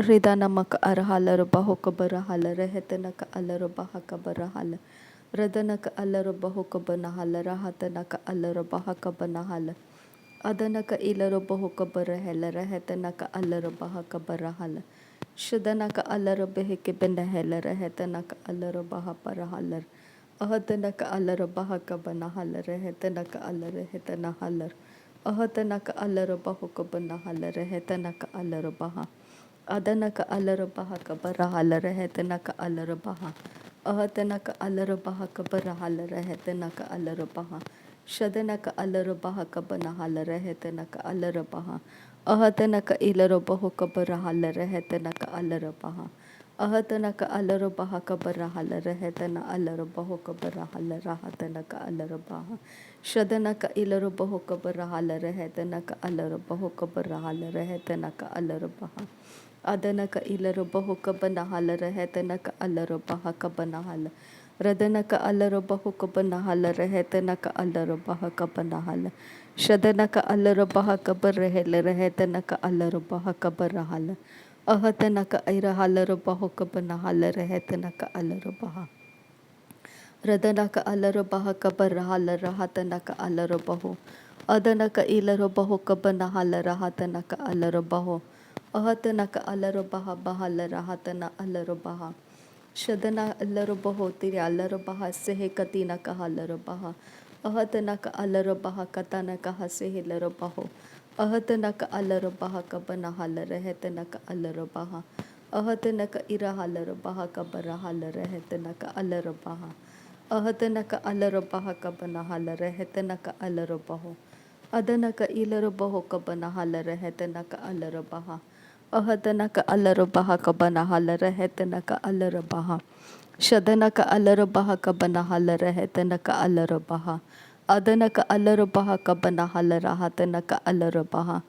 Ridana maka arhala baho kabarahala rehetana ka alara baha kabarahala. Radana ka alara baho kabanahala rahatana ka alara baha kabanahala. Adana ka ilara baho kabarahela rehetana ka alara baha kabarahala. Shadana ka alara beheke benahela rehetana ka alara baha parahalar. Ahadana ka alara baha kabanahala rehetana ka alara hetana halar. Ahadana ka alara baho kabanahala rehetana ka alara baha. Adanaka alara baha kabarahala rehetanaka alara baha. Ahatanaka alara baha kabarahala rehetanaka alara baha. Shadanaka alara baha kabanahala rehetanaka alara baha. Ahatanaka ilara baho kabarahala rehetanaka alara baha. Ahatanaka alara baha kabarahala rehetana alara baho kabarahala rahatanaka alara baha. Shadanaka ilara baho kabarahala rehetanaka alara baho kabarahala rehetanaka alara baha. Adanaka ilara baho kabanahala rehetanaka alara baha kabanahala. Radanaka alara baho kabanahala rehetanaka alara baha kabanahala. Shadanaka alara baha kabarehela rehetanaka alara baha kabarahala. Ahatanaka aira halara baho kabanahala rehetanaka alara baha. Radanaka alara baha kabarahala rahatanaka alara baho. Adanaka ilara baho kabanahala rahatanaka alara baho. Ahatanaka alara baha bahala rahatana alara baha. Shadana alara baho tiri alara baha sehe katina kahalara baha. Ahatanaka alara baha katana kahasehe lara baho. Ahatanaka alara baha kabanahala rehetanaka alara baha. Ahatanaka irahalara baha kabarahala rehetanaka alara baha. Ahatanaka alara baha kabanahala rehetanaka alara baho. Adanaka ilara baho kabanahala rehetanaka alara baha. Ahatanaka alara baha kabanahala rehetanaka alara baha. Shadanaka alara baha kabanahala rehetanaka alara baha. Adanaka alara baha kabanahala rahatanaka alara baha.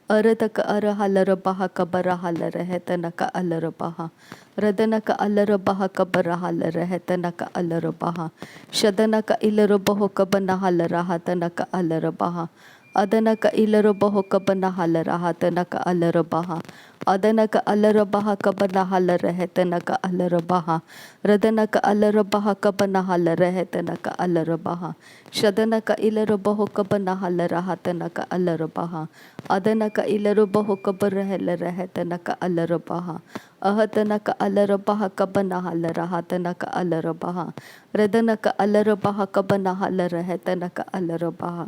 Arataka arahalara baha kabarahala rehetanaka alara baha. Radanaka alara baha kabarahala rehetanaka alara baha. Shadanaka ilara baho kabanahala rahatanaka alara baha. Adanaka ilara baho kabanahala rahatanaka alara baha. Adanaka alara baha kabanahala rehetanaka alara baha. Radanaka alara baha kabanahala rehetanaka alara baha. Shadanaka ilara baho kabanahala rahatanaka alara baha. Adanaka ilara baho kabarahela rehetanaka alara baha. Ahatanaka alara baha kabanahala rahatanaka alara baha. Radanaka alara baha kabanahala rehetanaka alara baha.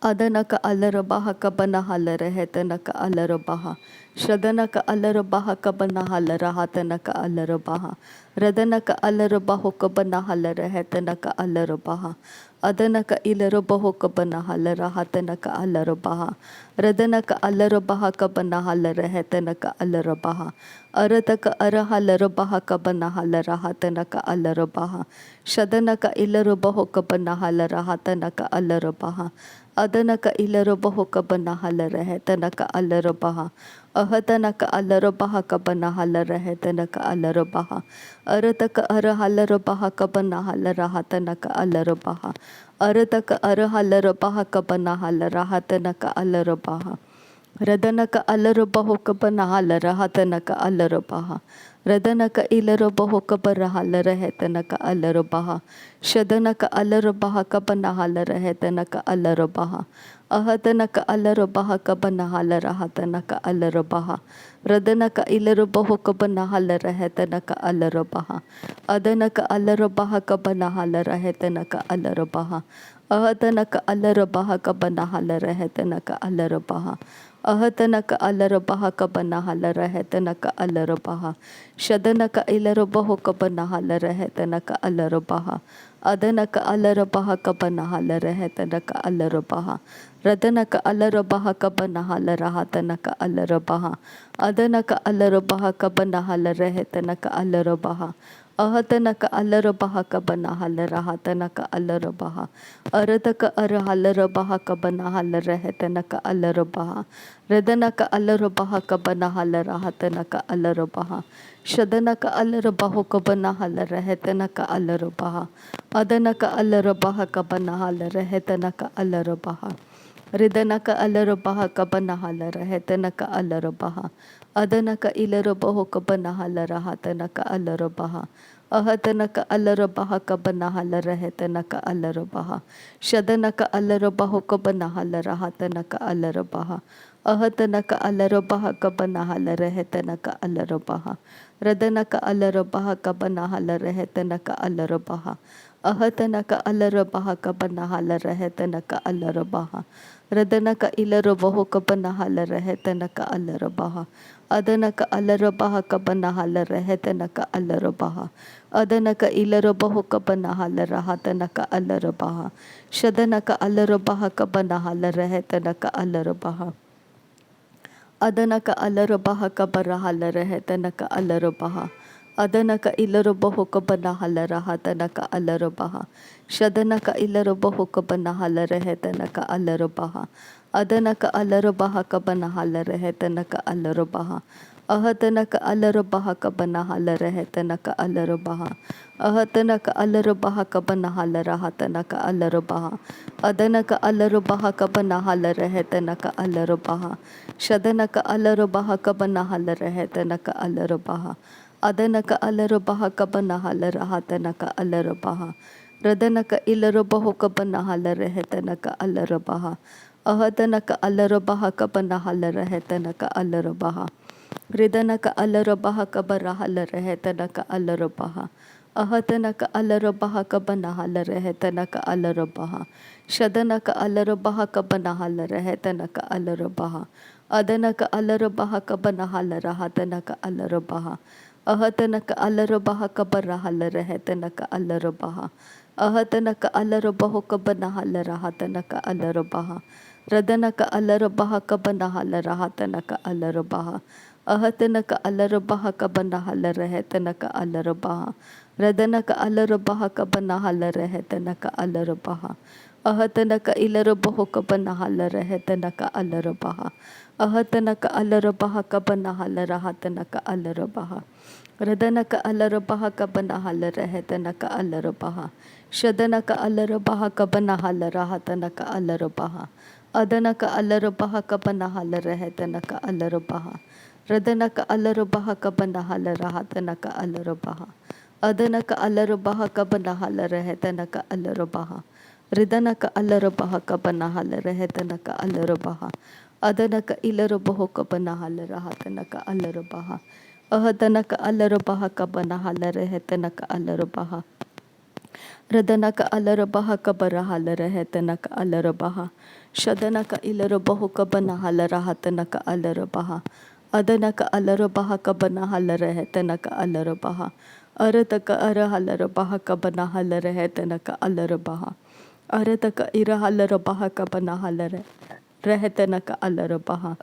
Adanaka alara baha kabanahala rehetanaka alara baha. Shadanaka alara baha kabanahala rahatanaka alara baha. Radanaka alara baho kabanahala rehetanaka alara baha. Adanaka ilara baho kabanahala rahatanaka alara baha. Radanaka alara baha kabanahala rehetanaka alara baha. Arataka arahalara baha kabanahala rahatanaka alara baha. Shadanaka ilara baho kabanahala rahatanaka alara baha. Adanaka ilara baho kabanahala rehetanaka alara baha. Ahatanaka alara baha kabanahala rehetanaka alara baha. Arataka arahalara baha kabanahala rahatanaka alara baha. Arataka arahalara baha kabanahala rahatanaka alara baha. Radanaka alara baho kabanahala rahatanaka alara baha. Radanaka ilara baho kabarahala rehetanaka alara baha. Shadanaka alara baha kabanahala rehetanaka alara baha. Ahatanaka alara baha kabanahala rahatanaka alara baha. Radanaka ilara baho kabanahala rehetanaka alara baha. Adanaka alara baha kabanahala rehetanaka alara baha. Ahatanaka alara baha kabanahala rehetanaka alara baha. Ahatanaka alara baha kabanahala rehetanaka alara baha. Shadanaka ilara baho kabanahala rehetanaka alara baha. Adanaka alara baha kabanahala rehetanaka alara baha. Radanaka alara baha kabanahala rahatanaka alara baha. Adanaka alara baha kabanahala rehetanaka alara baha. Ahatanaka alara baha kabanahala rahatanaka alara baha. Arataka arahalara baha kabanahala rehetanaka alara baha. Radanaka alara baha kabanahala rahatanaka alara baha. Shadanaka alara baho kabanahala rehetanaka alara baha. Adanaka alara baha kabanahala rehetanaka alara baha. Ridanaka alara baha kabanahala rehetanaka alara baha. Adanaka ilarobaho kabanahala rahatanaka alarabaha. Ahatanaka alarabaha kabanahala rehetanaka alarabaha. Shadanaka alarabaho kabanahala rahatanaka alarabaha. Ahatanaka alarabaha kabanahala rehetanaka alarabaha. Radanaka alarabaha kabanahala rehetanaka alarabaha. Ahatanaka alarabaha kabanahala rehetanaka alarabaha. Radanaka ilarabaho kabanahala rehetanaka alarabaha. Adanaka alarabaha kabanahala rehetanaka alarabaha. Adanaka ilarabaho kabanahala rahatanaka alarabaha. Shadanaka alarabaha kabanahala rehetanaka alarabaha. Adanaka alarabaha kabarahala rehetanaka alarabaha. Adanaka ilarabaho kabanahala rahatanaka alarabaha. Shadanaka ilarabaho kabanahala rehetanaka alarabaha. Adanaka alarabaha kabanahala rehetanaka alarabaha. Ahatanaka alarabaha kabanahala rehetanaka alarabaha. Ahatanaka alarabaha kabanahala rahatanaka alarabaha. Adanaka alarabaha kabanahala rehetanaka alarabaha. Shadanaka alarabaha kabanahala rehetanaka alarabaha. Adanaka alarabaha kabanahala rahatanaka alarabaha. Radanaka ilarabaho kabanahala rehetanaka alarabaha. Ahatanaka alarabaha kabanahala rehetanaka alarabaha. Ridanaka alarabaha kabarahala rehetanaka alarabaha. Ahatanaka alarabaha kabanahala rehetanaka alarabaha. Shadanaka alarabaha kabanahala rehetanaka alarabaha. Adanaka alarabaha kabanahala rahatanaka alarabaha. Ahatanaka alarabaha kabarahala rehetanaka alarabaha. Ahatanaka alarabaho kabanahala rahatanaka alarabaha. Radanaka alarabaha kabanahala rahatanaka alarabaha. Ahatanaka alarabaha kabanahala rehetanaka alarabaha. Radanaka alarabaha kabanahala rehetanaka alarabaha. Ahatanaka ilarabaho kabanahala rehetanaka alarabaha. Ahatanaka alarabaha kabanahala rahatanaka alarabaha. Radanaka alarabaha kabanahala rehetanaka alarabaha. Shadanaka alarabaha kabanahala rahatanaka alarabaha. Adanaka alarabaha kabanahala rehetanaka alarabaha. Radanaka alarabaha kabanahala rahatanaka alarabaha. Adanaka alarabaha kabanahala rehetanaka alarabaha. Ridanaka alarabaha kabanahala rehetanaka alarabaha. Adanaka ilarabaho kabanahala rahatanaka alarabaha. Ahatanaka alarabaha kabanahala rehetanaka alarabaha. Radanaka alarabaha kabarahala rehetanaka alarabaha. Shadanaka ilarabaho kabanahala rahatanaka alarabaha. Adanaka alarabaha kabanahala rehetanaka alarabaha. Arataka arahalarabaha kabanahala rehetanaka alarabaha. Arataka irahalarabaha kabanahala rehetanaka alarabaha.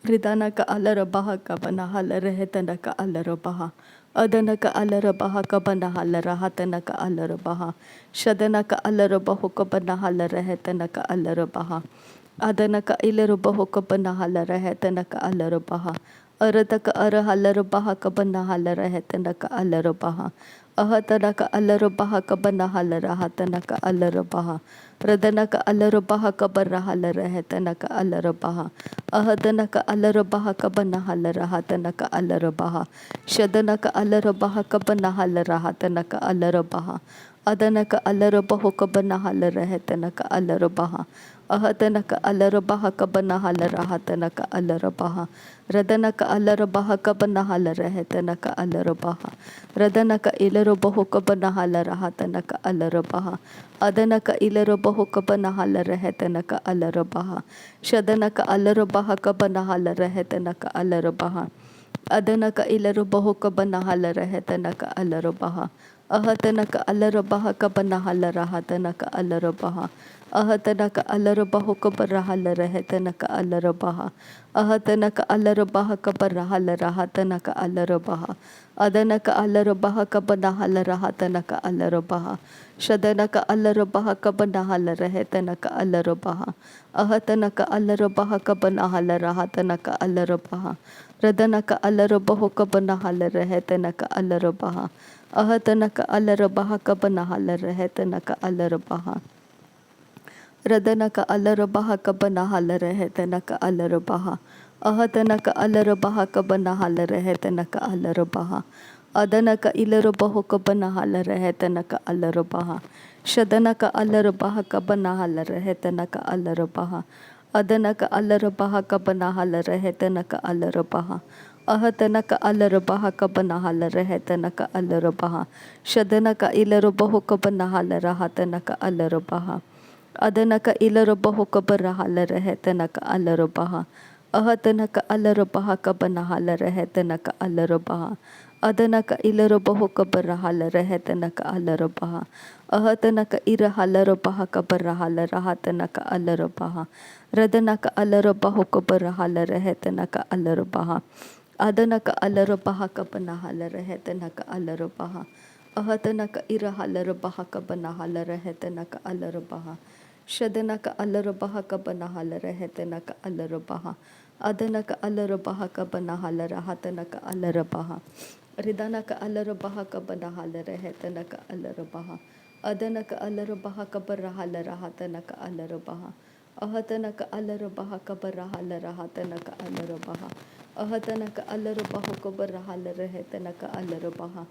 Ridanaka alarabaha kabanahala rehetanaka alarabaha. Adanaka alarabaha kabanahala rahatanaka alarabaha. Shadanaka alarabaho kabanahala rehetanaka alarabaha. Adanaka ilarabaho kabanahala rehetanaka alarabaha. Arataka arahalarabaha kabanahala rehetanaka alarabaha. Ahatanaka alarabaha kabanahala rahatanaka alarabaha. Radanaka alarabaha kabarahala rehetanaka alarabaha. Ahatanaka alarabaha kabanahala rahatanaka alarabaha. Shadanaka alarabaha kabanahala rahatanaka alarabaha. Adanaka alarabaho kabanahala rehetanaka alarabaha. Ahatanaka alarabaha kabanahala rahatanaka alarabaha. Radanaka alarabaha kabanahala rehetanaka alarabaha. Radanaka ilarabaho kabanahala rahatanaka alarabaha. Adanaka ilarabaho kabanahala rehetanaka alarabaha. Shadanaka alarabaha kabanahala rehetanaka alarabaha. Adanaka ilarabaho kabanahala rehetanaka alarabaha. Ahatanaka alarabaha kabanahala rahatanaka alarabaha. Ahatanaka alarabaho kabarahala rehetanaka alarabaha. Ahatanaka alarabaha kabarahala rahatanaka alarabaha. Adanaka alarabaha kabanahala rahatanaka alarabaha. Shadanaka alarabaha kabanahala rehetanaka alarabaha. Ahatanaka alarabaha kabanahala rahatanaka alarabaha. Radanaka alarabaho kabanahala rehetanaka alarabaha. Ahatanaka alarabaha kabanahala rehetanaka alarabaha. Radanaka alarabaha kabanahala rehetanaka alarabaha. Ahatanaka alarabaha kabanahala rehetanaka alarabaha. Adanaka ilarabaho kabanahala rehetanaka alarabaha. Shadanaka alarabaha kabanahala rehetanaka alarabaha. Adanaka alarabaha kabanahala rehetanaka alarabaha. Ahatanaka alarabaha kabanahala rehetanaka alarabaha. Shadanaka ilarabaho kabanahala rahatanaka alarabaha. Adanaka ilarabaho kabarahala rehetanaka alarabaha. Ahatanaka alarabaha kabanahala rehetanaka alarabaha. Adanaka ilarabaho kabarahala rehetanaka alarabaha. Ahatanaka irahalarabaha kabarahala rahatanaka alarabaha. Radanaka alarabaho kabarahala rehetanaka alarabaha. Adanaka alarabaha kabanahala rehetanaka alarabaha. Ahatanaka irahalarabaha kabanahala rehetanaka alarabaha. Shadanaka alarabaha kabanahala rehetanaka alarabaha. Adanaka alarabaha kabanahala rahatanaka alarabaha. Ridanaka alarabaha kabanahala rehetanaka alarabaha. Adanaka alarabaha kabarahala rahatanaka alarabaha. Ahatanaka alarabaha kabarahala rahatanaka alarabaha. Ahatanaka alarabaha kabarahala rehetanaka alarabaha.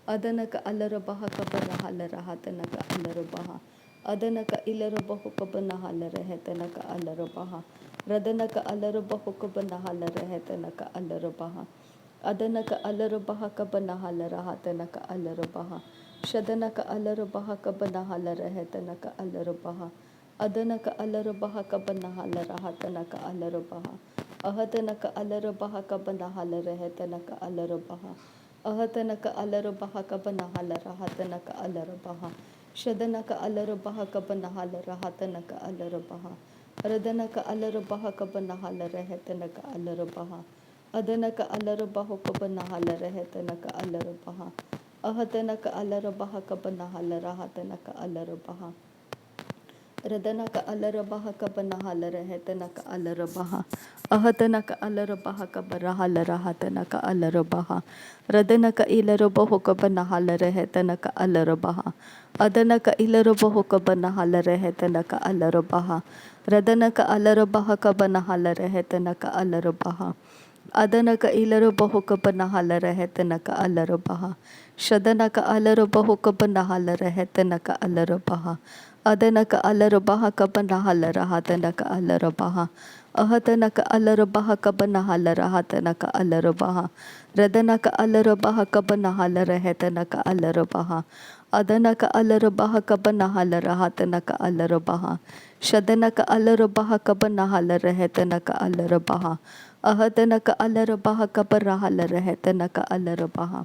Adanaka alarabaha kabarahala rahatanaka alarabaha. Adanaka ilarabahu kabanahala rehetanaka alarabaha. Radanaka alarabahu kabanahala rehetanaka alarabaha. Adanaka alarabaha kabanahala rahatanaka alarabaha. Shadanaka alarabaha kabanahala rehetanaka alarabaha. Adanaka alarabaha kabanahala rahatanaka alarabaha. Ahatanaka alarabaha kabanahala rehetanaka alarabaha. Ahatanaka alarabaha kabanahala rahatanaka alarabaha. Shadanaka alarabaha kabanahala rahatanaka alarabaha. Radanaka alarabaha kabanahala rehetanaka alarabaha. Adanaka alarabahu kabanahala rehetanaka alarabaha. Ahatanaka alarabaha kabanahala rahatanaka alarabaha. Radanaka alarabaha kabanahala rehetanaka alarabaha. Ahatanaka alarabaha kabarahala rahatanaka alarabaha. Radanaka ilarabahu kabanahala rehetanaka alarabaha. Adanaka ilarabahu kabanahala rehetanaka alarabaha. Radanaka alarabaha kabanahala rehetanaka alarabaha. Adanaka ilarabahu kabanahala rehetanaka alarabaha. Shadanaka alarabahu kabanahala rehetanaka alarabaha. Adanaka alarabaha kabanahala rahatanaka alarabaha. Ahatanaka alarabaha kabanahala rahatanaka alarabaha. Radanaka alarabaha kabanahala rehetanaka alarabaha. Adanaka alarabaha kabanahala rahatanaka alarabaha. Shadanaka alarabaha kabanahala rehetanaka alarabaha. Ahatanaka alarabaha kabarahala rehetanaka alarabaha.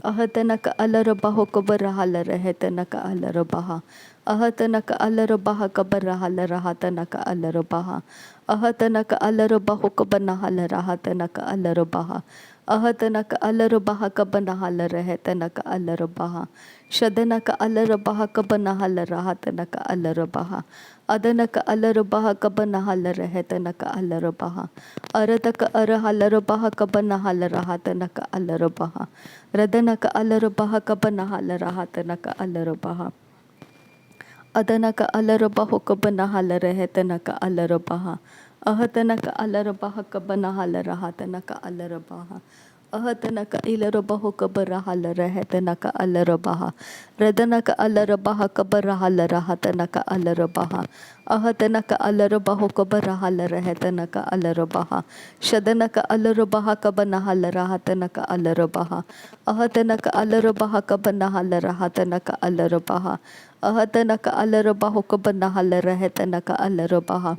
Ahatanaka alarabaho kabarahala rehetanaka alarabaha. Ahatanaka alarabaha kabarahala rahatanaka alarabaha. Ahatanaka alarabaho kabanahala rahatanaka alarabaha. Ahatanaka alarabaha kabanahala rehetanaka alarabaha. Shadanaka alarabaha kabanahala rahatanaka alarabaha. Adanaka alarabaha kabanahala rehetanaka alarabaha. Arataka arahalarabaha kabanahala rahatanaka alarabaha. Radanaka alarabaha kabanahala rahatanaka alarabaha. Adanaka alarabaho kabanahala rehetanaka alarabaha. Ahatanaka alarabaha kabanahala rahatanaka alarabaha. Ahatanaka ilarabaho kabarahala rehetanaka alarabaha. Radanaka alarabaha kabarahala rahatanaka alarabaha. Ahatanaka alarabaho kabarahala rehetanaka alarabaha. Shadanaka alarabaha kabanahala rahatanaka alarabaha. Ahatanaka alarabaha kabanahala rahatanaka alarabaha. Ahatanaka alarabaho kabanahala rehetanaka alarabaha.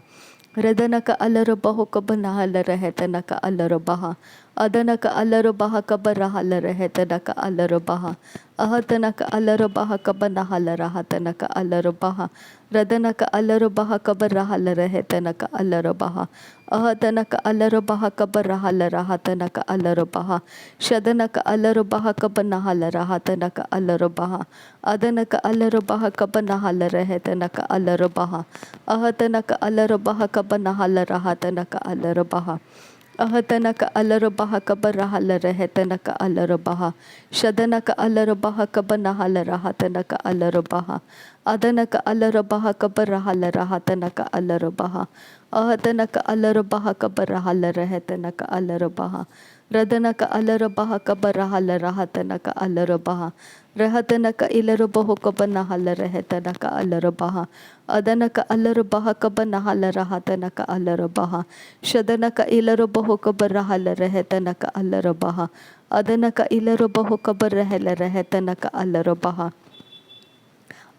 Radanaka alarabaho kabanahala rehetanaka alarabaha. Adanaka alarabaha kabarahala rehetanaka alarabaha. Ahatanaka alarabaha kabanahala rahatanaka alarabaha. Radanaka alarabaha kabarahala rehetanaka alarabaha. Ahatanaka alarabaha kabarahala rahatanaka alarabaha. Shadanaka alarabaha kabanahala rahatanaka alarabaha. Adanaka alarabaha kabanahala rehetanaka alarabaha. Ahatanaka alarabaha kabanahala rahatanaka alarabaha. अहतनक अलरबह कबरहल रहतनक अलरबह शदनक अलरबह कबनहल रहतनक अलरबह अदनक अलरबह कबरहल रहतनक अलरबह अहतनक अलरबह कबरहल रहतनक अलरबह रदनक अलरबह कबरहल रहतनक अलरबह रहतनक इलरबह कबनहल रहतनक अलरबह अदनक अलरबह कबनहल रहतनक अलरबह शदनक इलरबह कबरहल रहतनक अलरबह अदनक इलरबह कबरहल रहतनक अलरबह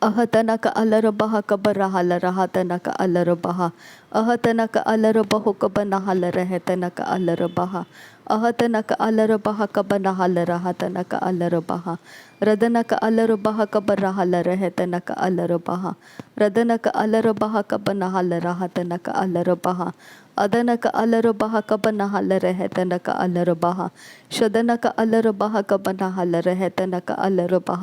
अहतनक अलरबह कबरहल रहतनक अलरबह अहतनक अलरबह कबनहल रहतनक अलरबह अहतनक अलरबह कबनहल रहतनक अलरबह रदनक अलरबह कबरहल रहतनक अलरबह रदनक अलरबह कबनहल रहतनक अलरबह अदनक अलरबह कबनहल रहतनक अलरबह शदनक अलरबह कबनहल रहतनक अलरबह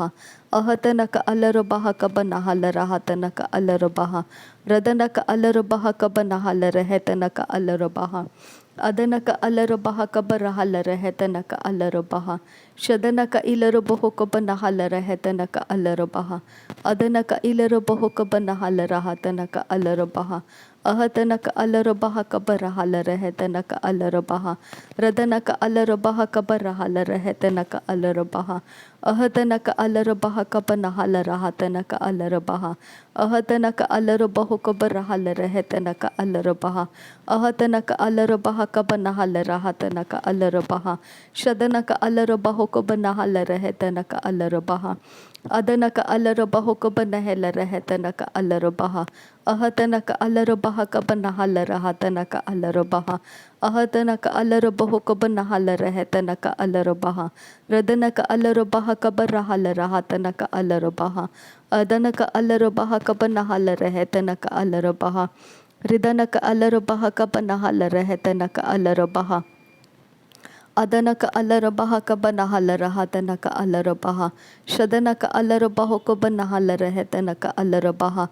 अहतनक अलरबह कबनहल रहतनक अलरबह रदनक अलरबह कबनहल रहतनक अलरबह अदनक अलरबह कबरहल रहतनक अलरबह शदनक इलरबह कबनहल रहतनक अलरबह अदनक इलरबह कबनहल रहतनक अलरबह अहतनक अलरबह कबरहल रहतनक अलरबह रदनक अलरबह कबरहल रहतनक अलरबह अहतनक अलरबह कबनहल रहतनक अलरबह अहतनक अलरबह कबरहल रहतनक अलरबह अहतनक अलरबह कबनहल रहतनक अलरबह शदनक अलरबह कबनहल रहतनक अलरबह अदनक अलरबह कबनहल रहतनक अलरबह अहतनक अलरबह कबनहल रहतनक अलरबह अहतनक अलरबह कबनहल रहतनक अलरबह रदनक अलरबह कबरहल रहतनक अलरबह अदनक अलरबह कबनहल रहतनक अलरबह रिदनक अलरबह कबनहल रहतनक अलरबह अदनक अलरबह कबनहल रहतनक अलरबह शदनक अलरबह कबनहल रहतनक अलरबह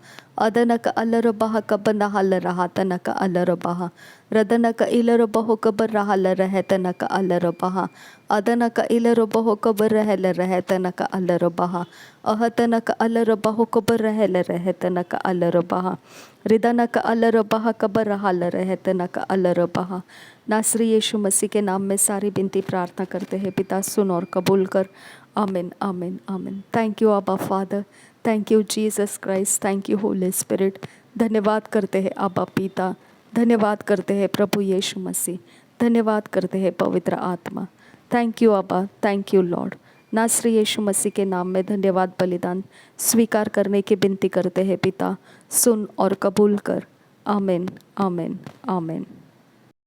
अदनक अलरबह कबनहल रहतनक अलरबह रदनक इलरबह कबरहल रहतनक अलरबह अदनक इलरबह कबरहल रहतनक अलरबह अहतनक अलरबह कबरहल रहतनक अलरबह रिदनक अलरबह कबरहल रहतनक अलरबह। नासरी यीशु मसीह के नाम में सारी विनती प्रार्थना करते हैं पिता, सुन और कबूल कर। आमीन आमीन आमीन। थैंक यू आबा father, thank you Jesus Christ, thank you Holi spirit. धन्यवाद करते हैं आबा पिता, धन्यवाद करते हैं प्रभु यीशु मसीह, धन्यवाद करते हैं पवित्र आत्मा। थैंक यू आबा, थैंक यू लॉर्ड। नासरी यीशु मसीह के नाम में धन्यवाद बलिदान स्वीकार करने की विनती करते हैं पिता, सुन और कबूल कर। आमीन आमीन आमीन।